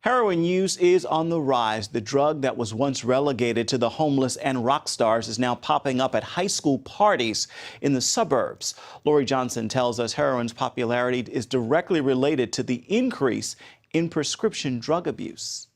Heroin use is on the rise. The drug that was once relegated to the homeless and rock stars is now popping up at high school parties in the suburbs. Lori Johnson tells us heroin's popularity is directly related to the increase in prescription drug abuse.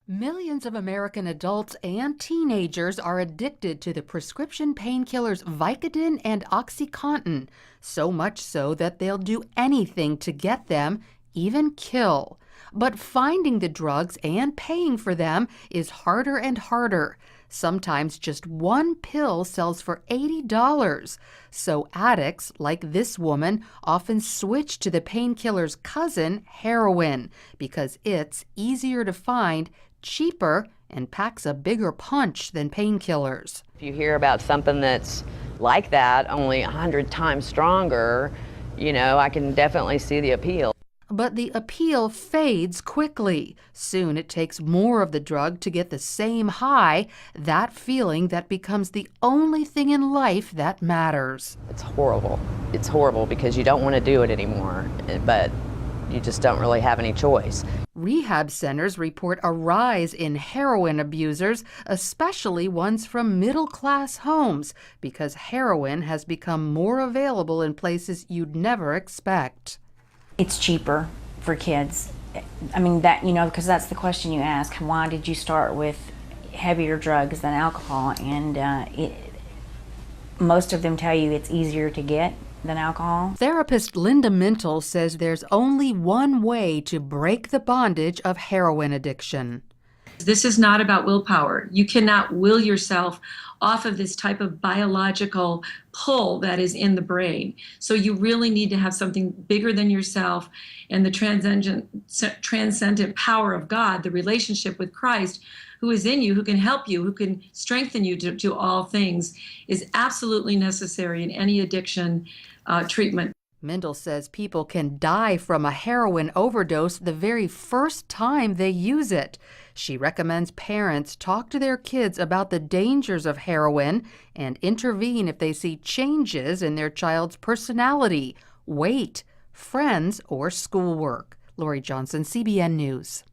Millions of American adults and teenagers are addicted to the prescription painkillers Vicodin and OxyContin, so much so that they'll do anything to get them, even kill. But finding the drugs and paying for them is harder and harder. Sometimes just one pill sells for $80. So addicts, like this woman, often switch to the painkiller's cousin, heroin, because it's easier to find, cheaper, and packs a bigger punch than painkillers. If you hear about something that's like that, only 100 times stronger, I can definitely see the appeal. But the appeal fades quickly. Soon it takes more of the drug to get the same high, that feeling that becomes the only thing in life that matters. It's horrible. It's horrible because you don't want to do it anymore, but you just don't really have any choice. Rehab centers report a rise in heroin abusers, especially ones from middle-class homes, because heroin has become more available in places you'd never expect. It's cheaper for kids. I mean, because that's the question you ask. Why did you start with heavier drugs than alcohol? And most of them tell you it's easier to get than alcohol. Therapist Linda Mintle says there's only one way to break the bondage of heroin addiction. This is not about willpower. You cannot will yourself off of this type of biological pull that is in the brain. So you really need to have something bigger than yourself, and the transcendent power of God, the relationship with Christ, who is in you, who can help you, who can strengthen you to do all things, is absolutely necessary in any addiction treatment. Mindel says people can die from a heroin overdose the very first time they use it. She recommends parents talk to their kids about the dangers of heroin and intervene if they see changes in their child's personality, weight, friends, or schoolwork. Lori Johnson, CBN News.